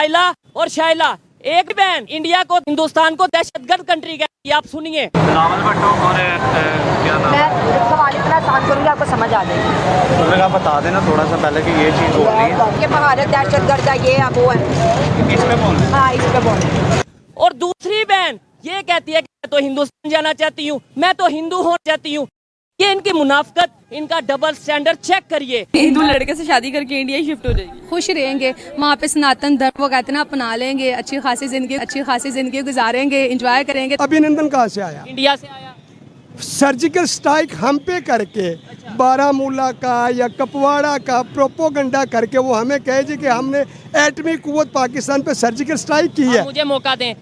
शाइला और शाइला एक बहन इंडिया को, हिंदुस्तान को दहशतगर्द कंट्री कहती है। आप सुनिए। बिलावल भुट्टो और क्या नाम? मैं सवाल इतना आसान करूँगी आपको समझ आ जाएगी। तो आप बता देना थोड़ा सा पहले कि ये चीज़ हो रही है ये भारत दहशतगर्द है, ये अब वो है, इस पे बोल। हाँ इस पे बोल। और दूसरी बहन ये कहती है कि मैं तो हिंदुस्तान जाना चाहती हूँ, मैं तो हिंदू होना चाहती हूँ। ये इनकी मुनाफकत, इनका डबल स्टैंडर्ड चेक करिए। हिंदू लड़के से शादी करके इंडिया ही शिफ्ट हो जाएगी, खुश रहेंगे वहाँ पे, सनातन धर्म वो कहते हैं ना अपना लेंगे, अच्छी खासी जिंदगी गुजारेंगे, एंजॉय करेंगे। अभिनंदन कहाँ से आया? इंडिया से आया। सर्जिकल स्ट्राइक हम पे करके बारामूला का या कपवाड़ा का प्रोपोगंडा करके वो हमें कहे जी कि हमने एटमी कुव्वत पाकिस्तान पे सर्जिकल स्ट्राइक की है। मुझे मौका दें।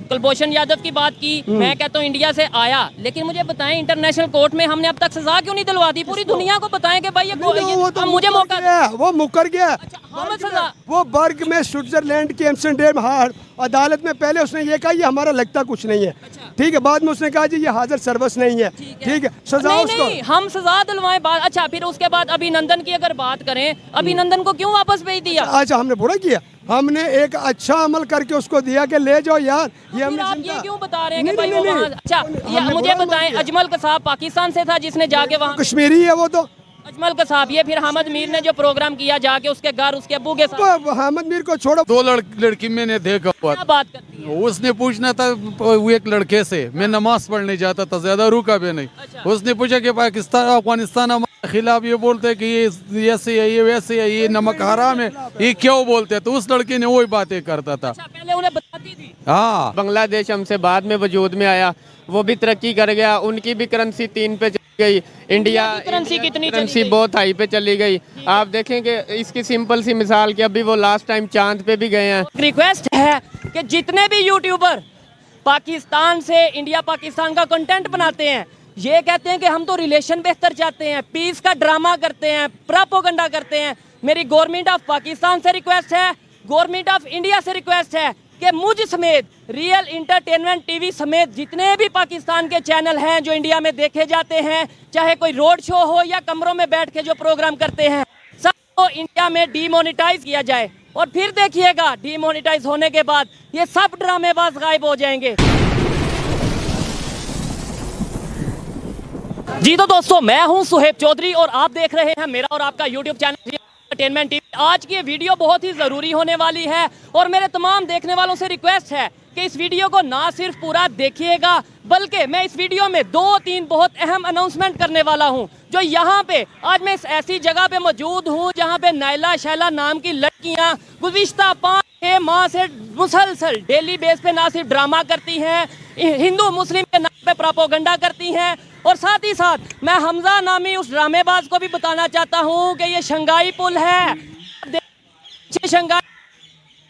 कुलभूषण यादव की बात की, मैं कहता हूँ इंडिया से आया, लेकिन मुझे बताएं इंटरनेशनल कोर्ट में हमने अब तक सजा क्यों नहीं दिलवा दी? पूरी दुनिया को बताएं कि भाई वो तो मुझे मौका दें। वो मुकर गया। हमें सजा। वो बर्ग में स्विट्जरलैंड की एम्स्टरडैम अदालत में पहले उसने ये कहा ये हमारा लगता कुछ नहीं है, ठीक है। बाद में उसने कहा जी ये हाजिर सर्वस नहीं है, ठीक है। सजा उसको नहीं, हम सजा दिलवाएं बाद। अच्छा, फिर उसके बाद अभिनंदन की अगर बात करें, अभिनंदन को क्यों वापस भेज दिया? अच्छा, हमने बुरा किया? हमने एक अच्छा अमल करके उसको दिया कि ले जाओ यार। ये हमने आप ये क्यों बता रहे हैं कि नहीं, भाई वो नहीं, वहाँ? अच्छा, ये हमने मुझे बुरा बताएं, किया। अजमल कसाब पाकिस्तान से था जिसने जाके वहाँ, कश्मीरी है वो तो। अजमल कसाब, ये फिर हामिद मीर ने जो प्रोग्राम किया जाके उसके घर उसके अब्बू के साथ, वो हामिद मीर को छोड़ो। दो लड़की मैंने देखा हुआ क्या बात करती है? उसने पूछना था वो एक लड़के से, मैं नमाज पढ़ने जाता था, ज्यादा रुका भी नहीं। उसने पूछा कि पाकिस्तान अफगानिस्तान हमारे खिलाफ ये बोलते हैं कि ये ऐसे है, ये वैसे है, ये नमक हराम है, ये क्यों बोलते हैं? तो उस लड़के ने वही बातें करता था। अच्छा, पहले उन्हें बताती थी। हाँ, बांग्लादेश हमसे बाद में वजूद में आया, वो भी तरक्की कर गया, उनकी भी करेंसी 3 पे चली गई। इंडिया की करेंसी कितनी चली करेंसी गई? बहुत हाई पे चली गई। आप देखेंगे इसकी सिंपल सी मिसाल कि अभी वो लास्ट टाइम चांद पे भी गए हैं। रिक्वेस्ट है कि जितने भी यूट्यूबर पाकिस्तान से इंडिया पाकिस्तान का कंटेंट बनाते हैं, ये कहते हैं कि हम तो रिलेशन बेहतर चाहते हैं, पीस का ड्रामा करते हैं, प्रोपोगंडा करते हैं, मेरी गवर्नमेंट ऑफ पाकिस्तान से रिक्वेस्ट है, गवर्नमेंट ऑफ इंडिया से रिक्वेस्ट है कि मुझ समेत, रियल इंटरटेनमेंट टीवी समेत जितने भी पाकिस्तान के चैनल हैं जो इंडिया में देखे जाते हैं, चाहे कोई रोड शो हो या कमरों में बैठ के जो प्रोग्राम करते हैं, सबको इंडिया में डीमोनेटाइज किया जाए। और फिर देखिएगा डीमोनेटाइज होने के बाद ये सब ड्रामेबाज गायब हो जाएंगे। जी तो दोस्तों, मैं हूं सुहेब चौधरी और आप देख रहे हैं मेरा और आपका यूट्यूब चैनल एंटरटेनमेंट टीवी। आज की ये वीडियो बहुत ही ज़रूरी होने वाली है और मेरे तमाम देखने वालों से रिक्वेस्ट है कि इस वीडियो को ना सिर्फ पूरा देखिएगा, बल्कि मैं इस वीडियो में 2-3 बहुत अहम अनाउंसमेंट करने वाला हूं। जो यहाँ पे आज मैं इस ऐसी जगह पे मौजूद हूं जहाँ पे नायला शैला नाम की लड़कियाँ गुज़िश्ता 5-6 माह से मुसलसल डेली बेस पे ना सिर्फ ड्रामा करती हैं, हिंदू मुस्लिम के नाम पे प्रोपोगंडा करती हैं, और साथ ही साथ मैं हमजा नामी उस ड्रामेबाज को भी बताना चाहता हूँ कि ये शंघाई पुल है, शंघाई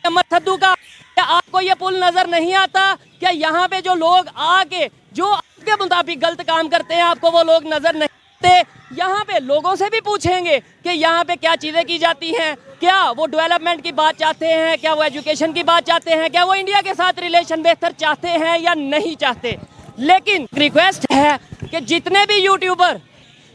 मथदू का। क्या आपको ये पुल नजर नहीं आता? क्या यहाँ पे जो लोग आके जो आपके मुताबिक गलत काम करते हैं, आपको वो लोग नजर नहीं आते? यहाँ पे लोगों से भी पूछेंगे कि यहाँ पे क्या चीजें की जाती हैं, क्या वो डेवलपमेंट की बात चाहते हैं, क्या वो एजुकेशन की बात चाहते हैं, क्या वो इंडिया के साथ रिलेशन बेहतर चाहते हैं या नहीं चाहते। लेकिन रिक्वेस्ट है कि जितने भी यूट्यूबर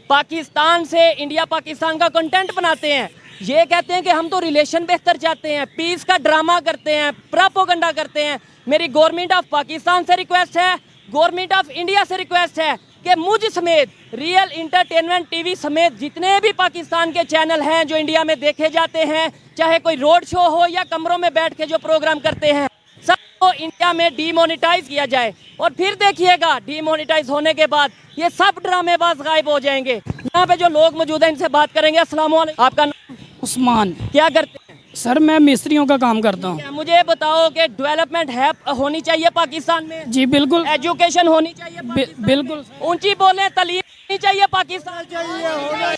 पाकिस्तान से इंडिया पाकिस्तान का कंटेंट बनाते हैं, ये कहते हैं कि हम तो रिलेशन बेहतर चाहते हैं, पीस का ड्रामा करते हैं, प्रोपोगंडा करते हैं, मेरी गवर्नमेंट ऑफ पाकिस्तान से रिक्वेस्ट है, गवर्नमेंट ऑफ इंडिया से रिक्वेस्ट है कि मुझ समेत, रियल इंटरटेनमेंट टीवी समेत जितने भी पाकिस्तान के चैनल हैं जो इंडिया में देखे जाते हैं, चाहे कोई रोड शो हो या कमरों में बैठ के जो प्रोग्राम करते हैं, सबको इंडिया में डीमोनेटाइज किया जाए। और फिर देखिएगा डीमोनेटाइज होने के बाद ये सब ड्रामेबाज गायब हो जाएंगे। यहाँ पे जो लोग मौजूद हैं इनसे बात करेंगे। अस्सलाम वालेकुम, आपका नाम? उस्मान। क्या करते हैं? सर मैं मिस्त्रियों का काम करता हूँ। मुझे बताओ कि डेवलपमेंट है होनी चाहिए पाकिस्तान में? जी बिल्कुल। एजुकेशन होनी चाहिए बिल्कुल। ऊंची बोले तालीम होनी चाहिए पाकिस्तान चाहिए।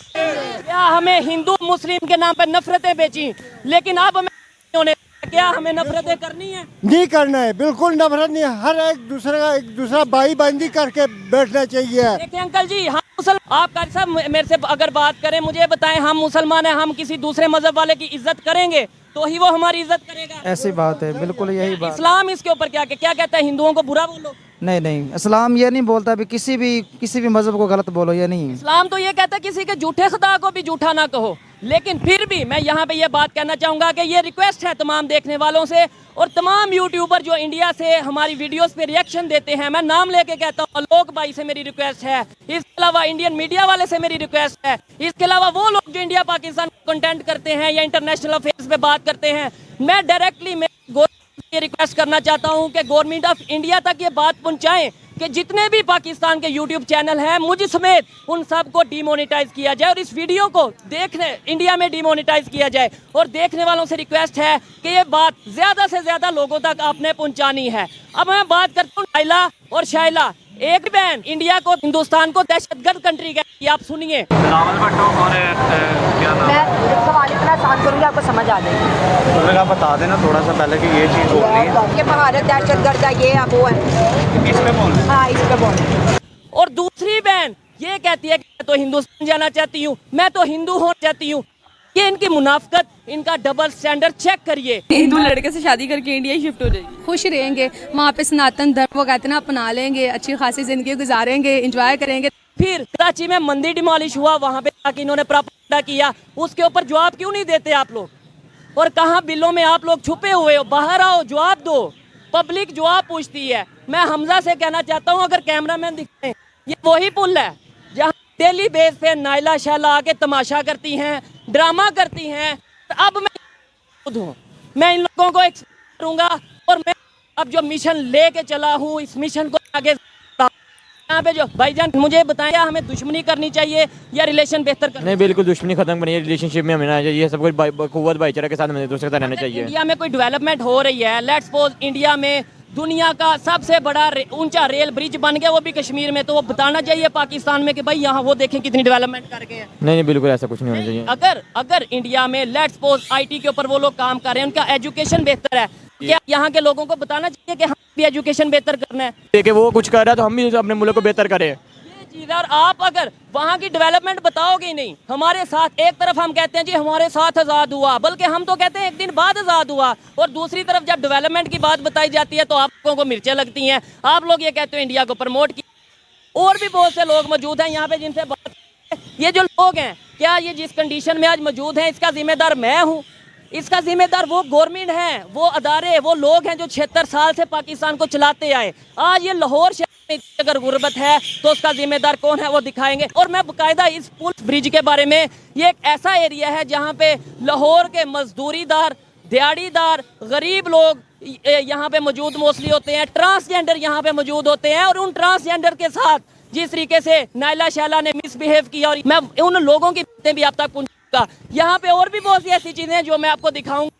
क्या हमें हिंदू मुस्लिम के नाम पे नफरतें बेची, लेकिन अब हमें क्या हमें नफरतें करनी है? नहीं करना है, बिल्कुल नफरत नहीं। हर एक दूसरा भाई बंदी करके बैठना चाहिए। देखिए अंकल जी, हम मुसलमान, आप कारी साहब मेरे से अगर बात करें, मुझे बताएं, हम मुसलमान हैं, हम किसी दूसरे मजहब वाले की इज्जत करेंगे तो ही वो हमारी इज्जत करेगा। ऐसी बात है, बिल्कुल यही बात। इस्लाम इसके ऊपर क्या कहता है? हिंदुओं को बुरा बोलो? नहीं नहीं, इस्लाम ये नहीं बोलता भी किसी भी मजहब को गलत बोलो, ये नहीं। इस्लाम तो ये कहता है किसी के झूठे खुदा को भी झूठा ना कहो। लेकिन फिर भी मैं यहाँ पे ये बात कहना चाहूँगा कि ये रिक्वेस्ट है तमाम देखने वालों से और तमाम यूट्यूबर जो इंडिया से हमारी वीडियोस पे रिएक्शन देते हैं, मैं नाम लेके कहता हूँ, आलोक भाई से मेरी रिक्वेस्ट है, इसके अलावा इंडियन मीडिया वाले से मेरी रिक्वेस्ट है, इसके अलावा वो लोग जो इंडिया पाकिस्तान कंटेंट करते हैं या इंटरनेशनल अफेयर्स पे बात करते हैं, मैं डायरेक्टली ये रिक्वेस्ट करना चाहता हूं कि गवर्नमेंट ऑफ इंडिया तक ये बात पहुंचाएं कि जितने भी पाकिस्तान के यूट्यूब चैनल हैं मुझ समेत उन सबको डिमोनेटाइज किया जाए और इस वीडियो को देखने इंडिया में डिमोनेटाइज किया जाए। और देखने वालों से रिक्वेस्ट है कि ये बात ज़्यादा से ज़्यादा लोगों तक आपने पहुंचानी है। अब मैं बात करता हूँ नाइला और शाइला, एक बहन इंडिया को, हिंदुस्तान को दहशतगर्द कंट्री कहती है। आप सुनिए। बिलावल भुट्टो और क्या नाम मैं सवाल इतना आसान करूँगी आपको समझ आ जाएगी। तो आप बता देना थोड़ा सा पहले कि ये चीज़ हो रही है, ये भारत दहशतगर्द है, ये है वो है, इस पे बोल रहे हैं। हाँ इस पे बोल। और दूसरी बहन ये कहती है कि मैं तो हिंदुस्तान जाना चाहती हूँ, मैं तो हिंदू होना चाहती हूँ। ये इनकी मुनाफकत, इनका डबल स्टैंडर्ड चेक करिए। हिंदू लड़के से शादी करके इंडिया शिफ्ट हो जाएगी। खुश रहेंगे वहाँ पे, सनातन धर्म वो कहते हैं ना अपना लेंगे, अच्छी खासी ज़िंदगी गुजारेंगे, इंजॉय करेंगे। फिर कराची में मंदिर डिमोलिश हुआ, वहाँ पे जाके इन्होंने प्रोपेगेंडा किया, उसके ऊपर जवाब क्यों नहीं देते आप लोग? और कहाँ बिलों में आप लोग छुपे हुए हो? बाहर आओ, जवाब दो। पब्लिक जवाब पूछती है। मैं हमजा से कहना चाहता हूँ, अगर कैमरामैन दिखाएं, ये वही पुल है जहाँ डेली बेस पे नाइला शैला आके तमाशा करती हैं, ड्रामा करती हैं। अब मैं खुद हूँ, मैं इन लोगों को एक्सप्लेन करूँगा और मैं अब जो मिशन लेके चला हूँ, इस मिशन को आगे यहाँ पे जो भाईजान मुझे बताएं, हमें दुश्मनी करनी चाहिए या रिलेशन बेहतर करना? नहीं, बिल्कुल दुश्मनी खत्म करनी है, रिलेशनशिप में हमें रहना चाहिए, सब कुछ कुव्वत भाईचारा के साथ हमें दूसरे के साथ रहना चाहिए। इंडिया में कोई डेवलपमेंट हो रही है, लेट्स सपोज इंडिया में दुनिया का सबसे बड़ा ऊंचा रेल ब्रिज बन गया, वो भी कश्मीर में, तो वो बताना चाहिए पाकिस्तान में कि भाई यहाँ वो देखें कितनी डेवलपमेंट कर गए हैं। नहीं, बिल्कुल ऐसा कुछ नहीं होना चाहिए। अगर इंडिया में लेट्स सपोज आईटी के ऊपर वो लोग काम कर रहे हैं, उनका एजुकेशन बेहतर है, क्या यहाँ के लोगों को बताना चाहिए कि हम भी एजुकेशन बेहतर करना है? देखिए वो कुछ कर रहा है तो हम भी अपने मुल्क को बेहतर करें। और आप अगर वहाँ की डेवलपमेंट बताओगे ही नहीं, हमारे साथ एक तरफ हम कहते हैं जी हमारे साथ आज़ाद हुआ, बल्कि हम तो कहते हैं एक दिन बाद आज़ाद हुआ, और दूसरी तरफ जब डेवलपमेंट की बात बताई जाती है तो आप लोगों को मिर्चें लगती हैं। आप लोग ये कहते हो इंडिया को प्रमोट किया। और भी बहुत से लोग मौजूद हैं यहाँ पे जिनसे बात, ये जो लोग हैं, क्या ये जिस कंडीशन में आज मौजूद हैं इसका जिम्मेदार मैं हूँ? इसका जिम्मेदार वो गवर्नमेंट है, वो अदारे, वो लोग हैं जो 76 साल से पाकिस्तान को चलाते आए। आज ये लाहौर शहर में अगर गुर्बत है तो उसका जिम्मेदार कौन है वो दिखाएंगे। और मैं बाकायदा इस पुल ब्रिज के बारे में, ये एक ऐसा एरिया है जहाँ पे लाहौर के मजदूरीदार, दिहाड़ीदार, गरीब लोग यहाँ पे मौजूद मोस्टली होते हैं, ट्रांसजेंडर यहाँ पे मौजूद होते हैं, और उन ट्रांसजेंडर के साथ जिस तरीके से नाइला शैला ने मिसबिहेव किया, और मैं उन लोगों की बातें भी आप तक पहुँचाऊंगा। यहाँ पे और भी बहुत सी ऐसी चीज़ें हैं जो मैं आपको दिखाऊंगा।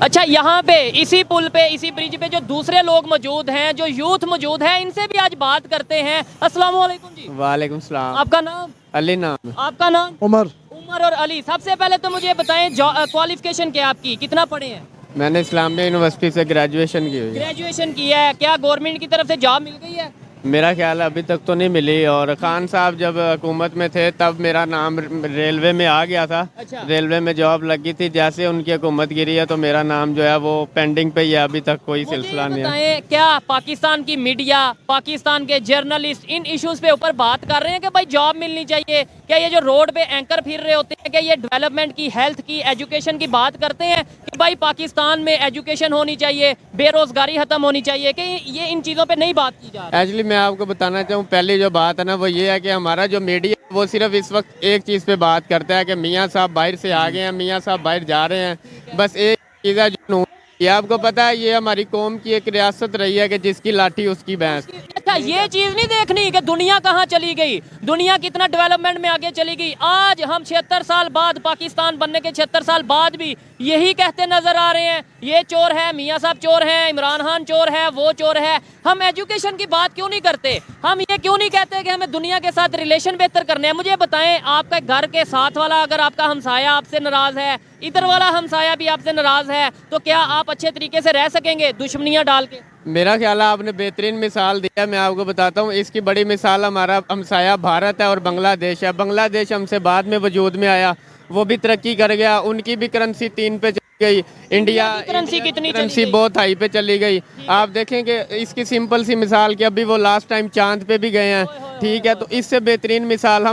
अच्छा, यहाँ पे इसी पुल पे, इसी ब्रिज पे जो दूसरे लोग मौजूद हैं, जो यूथ मौजूद है, इनसे भी आज बात करते हैं। अस्सलाम वालेकुम जी। वालेकुम सलाम। आपका नाम? अली नाम। आपका नाम? उमर। उमर और अली। सबसे पहले तो मुझे बताएं क्वालिफिकेशन क्या आपकी, कितना पढ़े हैं? मैंने इस्लामिया यूनिवर्सिटी से ग्रेजुएशन की हुई। ग्रेजुएशन की है। क्या गवर्नमेंट की तरफ से जॉब मिल गई है? मेरा ख्याल अभी तक तो नहीं मिली, और खान साहब जब हुकूमत में थे तब मेरा नाम रेलवे में आ गया था। अच्छा। रेलवे में जॉब लगी थी, जैसे उनकी हुकूमत गिरी है तो मेरा नाम जो है वो पेंडिंग पे ही है, अभी तक कोई सिलसिला नहीं है। क्या पाकिस्तान की मीडिया, पाकिस्तान के जर्नलिस्ट इन इश्यूज पे ऊपर बात कर रहे हैं कि भाई जॉब मिलनी चाहिए? क्या ये जो रोड पे एंकर फिर रहे होते हैं, क्या ये डेवलपमेंट की, हेल्थ की, एजुकेशन की बात करते हैं कि भाई पाकिस्तान में एजुकेशन होनी चाहिए, बेरोजगारी खत्म होनी चाहिए, कि ये इन चीज़ों पे नहीं बात की जा रही? एक्चुअली मैं आपको बताना चाहूँ, पहली जो बात है ना वो ये है कि हमारा जो मीडिया वो सिर्फ इस वक्त एक चीज़ पे बात करता है कि मियाँ साहब बाहर से आ गए हैं, मियाँ साहब बाहर जा रहे हैं, बस एक चीज़ है जो, ये आपको पता है, ये हमारी कौम की एक रियासत रही है कि जिसकी लाठी उसकी भैंस। अच्छा, ये चीज़ नहीं देखनी कि दुनिया कहाँ चली गई, दुनिया कितना डेवलपमेंट में आगे चली गई। आज हम 76 साल बाद, पाकिस्तान बनने के 76 साल बाद भी यही कहते नजर आ रहे हैं, ये चोर है, मियाँ साहब चोर हैं, इमरान खान चोर है, वो चोर है। हम एजुकेशन की बात क्यों नहीं करते? हम ये क्यों नहीं कहते कि हमें दुनिया के साथ रिलेशन बेहतर करने हैं? मुझे बताएं, आपका घर के साथ वाला अगर आपका हमसाया आपसे नाराज है, इधर वाला हमसाया भी आपसे नाराज है, तो क्या आप अच्छे तरीके से रह सकेंगे दुश्मनियाँ डाल के? मेरा ख्याल है आपने बेहतरीन मिसाल दिया। मैं आपको बताता हूँ, इसकी बड़ी मिसाल हमारा हमसाया भारत है और बांग्लादेश है। बांग्लादेश हमसे बाद में वजूद में आया, वो भी तरक्की कर गया, उनकी भी करेंसी 3 पे चली गई। इंडिया की करेंसी कितनी? करेंसी बहुत हाई पे चली गई। आप देखेंगे इसकी सिंपल सी मिसाल कि अभी वो लास्ट टाइम चांद पे भी गए हैं, ठीक है? तो इससे बेहतरीन मिसाल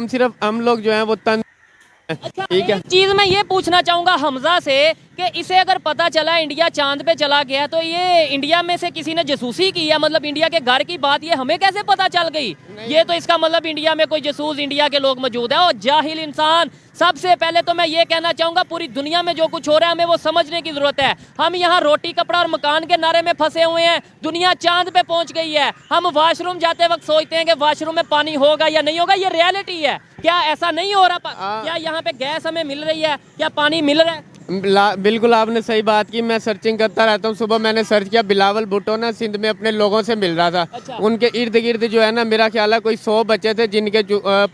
हम लोग जो हैं वो ठीक है। एक चीज मैं ये पूछना चाहूंगा हमजा से कि इसे अगर पता चला इंडिया चांद पे चला गया तो ये इंडिया में से किसी ने जासूसी की है, मतलब इंडिया के घर की बात ये हमें कैसे पता चल गई? ये तो इसका मतलब इंडिया में कोई जासूस इंडिया के लोग मौजूद है। और जाहिल इंसान, सबसे पहले तो मैं ये कहना चाहूंगा पूरी दुनिया में जो कुछ हो रहा है हमें वो समझने की जरूरत है। हम यहाँ रोटी कपड़ा और मकान के नारे में फंसे हुए हैं, दुनिया चांद पे पहुंच गई है। हम वॉशरूम जाते वक्त सोचते हैं कि वॉशरूम में पानी होगा या नहीं होगा, ये रियलिटी है। क्या ऐसा नहीं हो रहा? क्या यहाँ पे गैस हमें मिल रही है? क्या पानी मिल रहा है? बिल्कुल आपने सही बात की। मैं सर्चिंग करता रहता हूँ। सुबह मैंने सर्च किया, बिलावल भुट्टो ना सिंध में अपने लोगों से मिल रहा था। उनके इर्द गिर्द जो है ना, मेरा ख्याल है कोई 100 बच्चे थे जिनके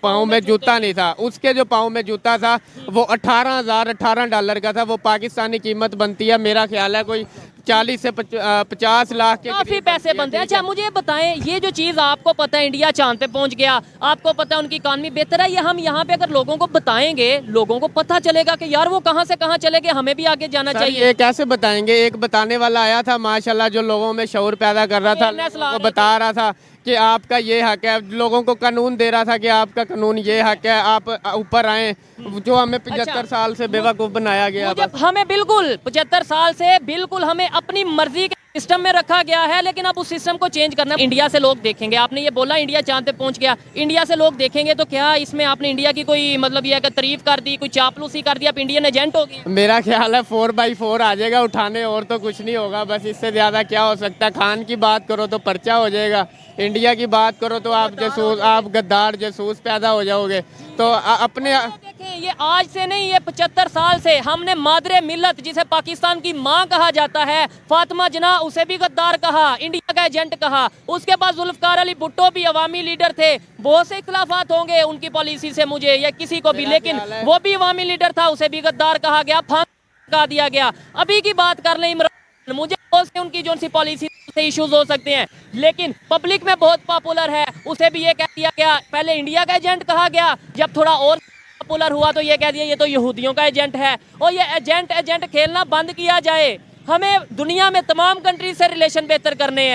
पाँव में जूता नहीं था। उसके जो पाँव में जूता था वो $18,000 का था। वो पाकिस्तानी कीमत बनती है मेरा ख्याल है कोई 40 से 50 लाख के काफी पैसे बनते हैं। अच्छा मुझे ये बताएं, ये जो चीज आपको पता है इंडिया चांद पे पहुंच गया, आपको पता है उनकी इकॉनमी बेहतर है, ये हम यहाँ पे अगर लोगों को बताएंगे लोगों को पता चलेगा कि यार वो कहाँ से कहाँ चले गए, हमें भी आगे जाना चाहिए। ये कैसे बताएंगे? एक बताने वाला आया था माशाल्लाह जो लोगों में शऊर पैदा कर रहा था, वो बता रहा था कि आपका ये हक है, लोगों को कानून दे रहा था कि आपका कानून ये हक है, आप ऊपर आए। जो हमें 75 साल से बेवकूफ़ बनाया गया। हमें बिल्कुल 75 साल से बिल्कुल हमें अपनी मर्जी के सिस्टम में रखा गया है, लेकिन अब उस सिस्टम को चेंज करना। इंडिया से लोग देखेंगे, आपने ये बोला इंडिया चांद पे पहुंच गया, इंडिया से लोग देखेंगे तो क्या इसमें आपने इंडिया की कोई मतलब ये तारीफ कर दी, कोई चापलूसी कर दी, आप इंडियन एजेंट हो गए? मेरा ख्याल है 4x4 आ जाएगा उठाने, और तो कुछ नहीं होगा। बस इससे ज़्यादा क्या हो सकता है? खान की बात करो तो पर्चा हो जाएगा, इंडिया की बात करो तो आप जासूस, आप गद्दार जासूस पैदा हो जाओगे। तो अपने देखें, ये आज से नहीं, ये 75 साल से हमने मादरे मिल्लत जिसे पाकिस्तान की माँ कहा जाता है, फातिमा जना, उसे भी गद्दार कहा, इंडिया का एजेंट कहा। उसके बाद जुल्फकार अली भुट्टो भी अवामी लीडर थे। बहुत से इख्तलाफात होंगे उनकी पॉलिसी से मुझे या किसी को भी, लेकिन वो भी अवामी लीडर था, उसे भी गद्दार कहा गया, फांसी लगा दिया गया। अभी की बात कर लें इमरान, मुझे उनकी जो सी पॉलिसी से इश्यूज हो सकते हैं, लेकिन पब्लिक में बहुत पॉपुलर है, उसे भी ये कह दिया गया, पहले इंडिया का एजेंट कहा गया, जब थोड़ा और पॉपुलर हुआ तो ये कह दिया ये तो यहूदियों का एजेंट है। और ये एजेंट खेलना बंद किया जाए। हमें दुनिया में तमाम कंट्री से रिलेशन बेहतर करने हैं।